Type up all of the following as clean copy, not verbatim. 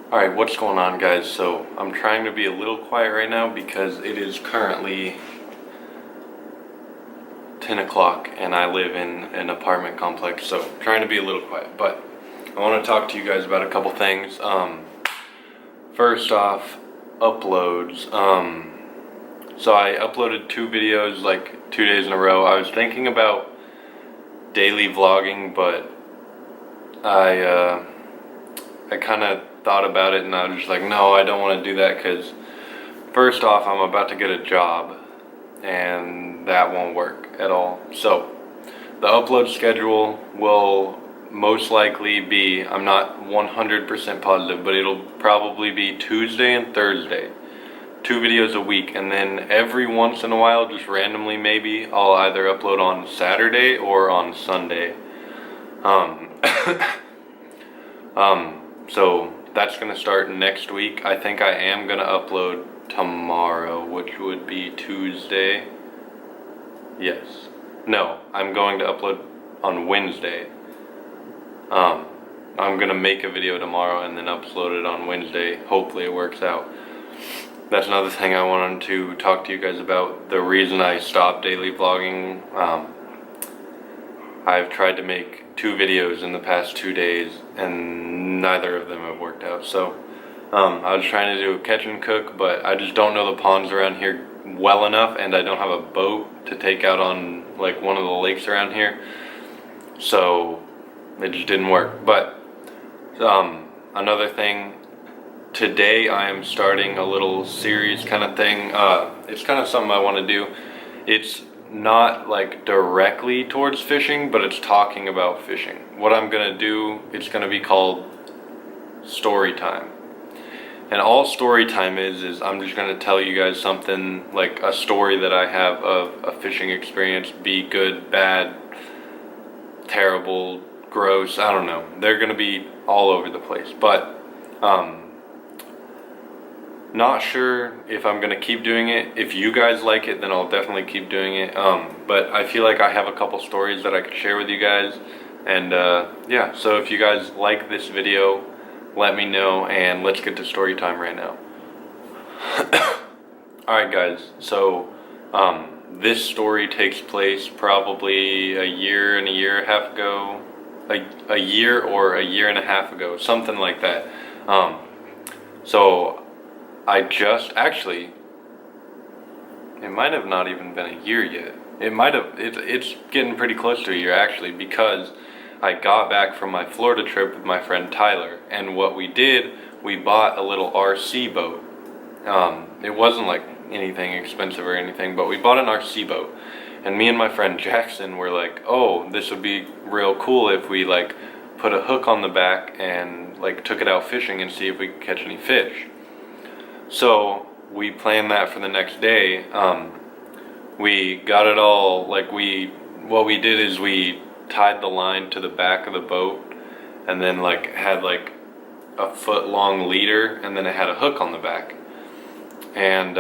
Alright, what's going on, guys? So, I'm trying to be a little quiet right now because it is currently 10 o'clock and I live in an apartment complex, so I'm trying to be a little quiet. But I want to talk to you guys about a couple things. First off, uploads. So I uploaded 2 videos like 2 days in a row. I was thinking about daily vlogging, but I kind of thought about it and I was just like, no, I don't want to do that because first off, I'm about to get a job and that won't work at all. So the upload schedule will most likely be, I'm not 100% positive, but it'll probably be Tuesday and Thursday, 2 videos a week, and then every once in a while, just randomly maybe, I'll either upload on Saturday or on Sunday. So that's gonna start next week. I think I am gonna upload tomorrow, which would be Tuesday. Yes. No, I'm going to upload on Wednesday. I'm gonna make a video tomorrow and then upload it on Wednesday. Hopefully it works out. That's another thing I wanted to talk to you guys about. The reason I stopped daily vlogging. I've tried to make 2 videos in the past 2 days and neither of them have worked out. So I was trying to do a catch and cook, but I just don't know the ponds around here well enough, and I don't have a boat to take out on like one of the lakes around here, so it just didn't work. But another thing, today I am starting a little series kind of thing. It's kind of something I want to do. It's not like directly towards fishing, but it's talking about fishing. What I'm gonna do, it's gonna be called story time. And all story time is I'm just gonna tell you guys something, like a story that I have of a fishing experience, be good, bad, terrible, gross, I don't know. They're gonna be all over the place. But not sure if I'm gonna keep doing it. If you guys like it, then I'll definitely keep doing it. But I feel like I have a couple stories that I could share with you guys. And yeah, so if you guys like this video, let me know and let's get to story time right now. Alright guys, so this story takes place probably a year and a half ago. A year or a year and a half ago, something like that. So I just, actually, it might have not even been a year yet. It might have, it's getting pretty close to a year actually, because I got back from my Florida trip with my friend Tyler, and what we did, we bought a little RC boat. It wasn't like anything expensive or anything, but we bought an RC boat, and me and my friend Jackson were like, oh, this would be real cool if we like put a hook on the back and like took it out fishing and see if we could catch any fish. So we planned that for the next day. We got it all, like what we did is we tied the line to the back of the boat and then like had like a 1-foot-long leader, and then it had a hook on the back. And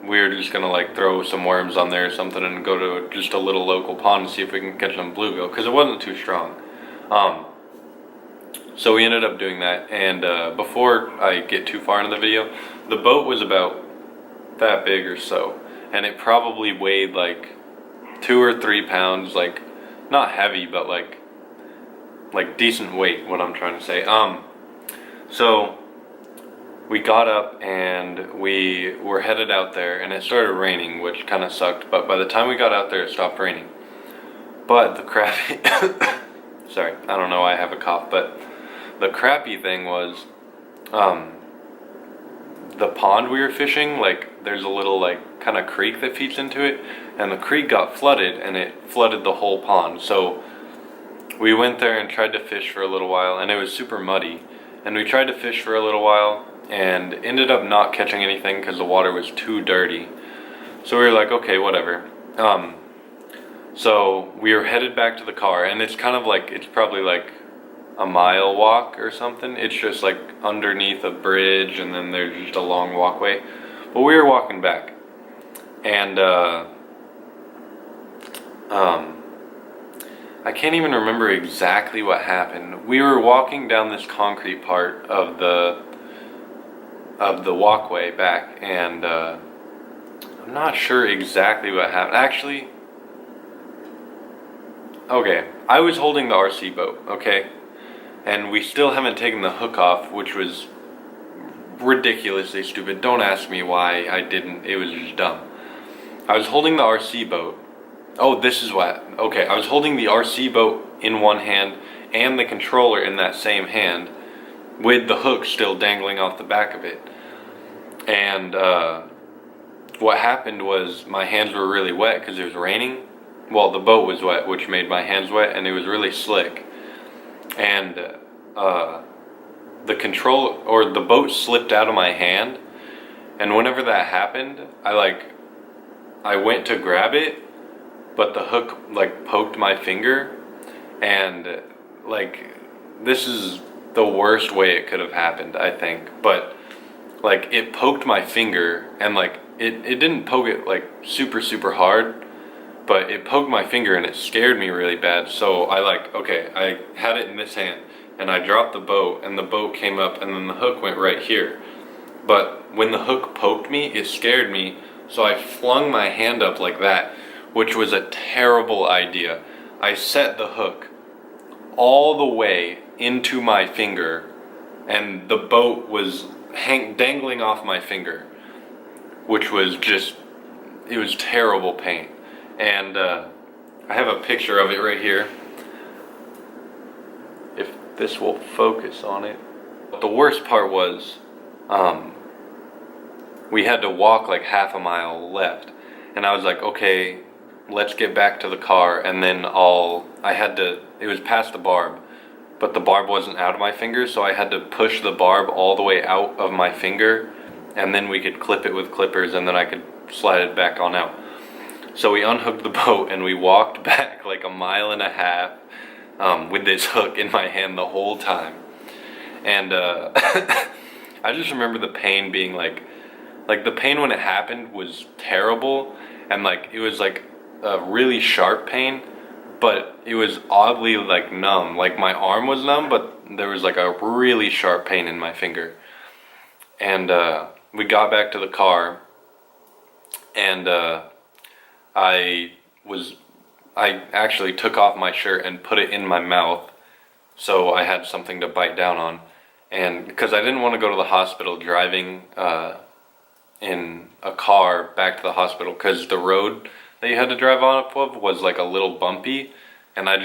we were just gonna like throw some worms on there or something and go to just a little local pond and see if we can catch some bluegill, because it wasn't too strong. So we ended up doing that, and before I get too far into the video, the boat was about that big or so, and it probably weighed like 2 or 3 pounds, like not heavy, but like decent weight, what I'm trying to say. So we got up and we were headed out there, and it started raining, which kind of sucked, but by the time we got out there it stopped raining. But the crappy sorry, I don't know why I have a cough, but the crappy thing was the pond we were fishing, like there's a little like kind of creek that feeds into it, and the creek got flooded and it flooded the whole pond. So we went there and tried to fish for a little while, and it was super muddy, and we tried to fish for a little while and ended up not catching anything because the water was too dirty. So we were like, okay, whatever. So we were headed back to the car, and it's kind of like, it's probably like a mile walk or something. It's just like underneath a bridge, and then there's just a long walkway. But we were walking back, and I can't even remember exactly what happened. We were walking down this concrete part of the of the walkway back, and I'm not sure exactly what happened. Actually, okay, I was holding the RC boat, okay, and we still haven't taken the hook off, which was ridiculously stupid. Don't ask me why I didn't. It was just dumb. I was holding the RC boat. Oh, this is what. Okay, I was holding the RC boat in one hand and the controller in that same hand, with the hook still dangling off the back of it. And what happened was my hands were really wet because it was raining. Well, the boat was wet, which made my hands wet, and it was really slick. And the control, or the boat slipped out of my hand, and whenever that happened, I went to grab it, but the hook like poked my finger, and like this is the worst way it could have happened, I think. But like it poked my finger, and like it didn't poke it like super hard, but it poked my finger and it scared me really bad. So I had it in this hand and I dropped the boat, and the boat came up, and then the hook went right here. But when the hook poked me, it scared me, so I flung my hand up like that, which was a terrible idea. I set the hook all the way into my finger, and the boat was dangling off my finger, which was just, it was terrible pain. And I have a picture of it right here, if this will focus on it. But the worst part was, we had to walk like half a mile left, and I was like, okay, let's get back to the car, and then it was past the barb, but the barb wasn't out of my finger, so I had to push the barb all the way out of my finger, and then we could clip it with clippers, and then I could slide it back on out. So we unhooked the boat, and we walked back like a mile and a half, with this hook in my hand the whole time. And I just remember the pain being like the pain when it happened was terrible, and like it was like a really sharp pain, but it was oddly like numb. Like my arm was numb, but there was like a really sharp pain in my finger. And we got back to the car, and I actually took off my shirt and put it in my mouth, so I had something to bite down on. And because I didn't want to go to the hospital driving in a car back to the hospital, because the road that you had to drive off of was like a little bumpy, and I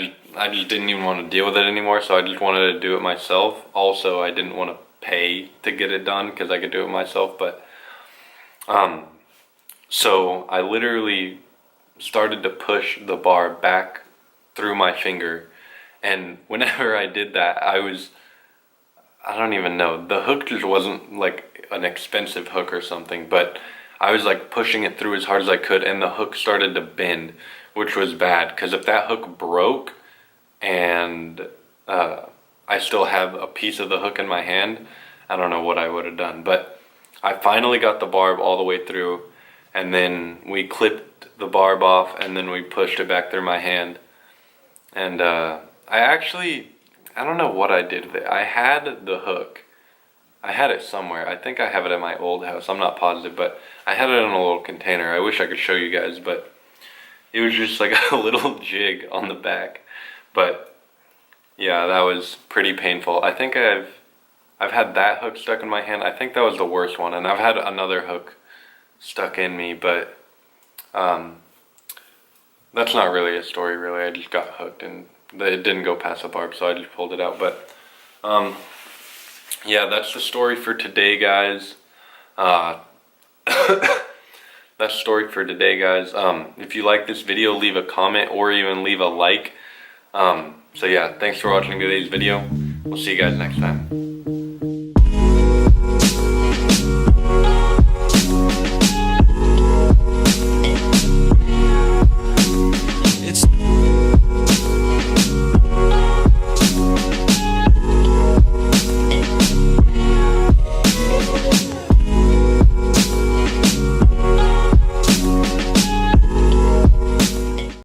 just didn't even want to deal with it anymore, so I just wanted to do it myself. Also, I didn't want to pay to get it done because I could do it myself. But so I literally started to push the bar back through my finger, and whenever I did that, I don't even know, the hook just wasn't like an expensive hook or something, but I was like pushing it through as hard as I could, and the hook started to bend, which was bad, because if that hook broke and I still have a piece of the hook in my hand, I don't know what I would have done. But I finally got the barb all the way through, and then we clipped the barb off, and then we pushed it back through my hand. And I don't know what I did with it. I had the hook. I had it somewhere. I think I have it at my old house. I'm not positive, but I had it in a little container. I wish I could show you guys, but it was just like a little jig on the back. But yeah, that was pretty painful. I think I've had that hook stuck in my hand. I think that was the worst one, and I've had another hook stuck in me, but that's not really a story, really. I just got hooked, and it didn't go past the barb, so I just pulled it out. But yeah, that's the story for today, guys. That's the story for today, guys. If you like this video, leave a comment or even leave a like. So yeah, thanks for watching today's video. We'll see you guys next time.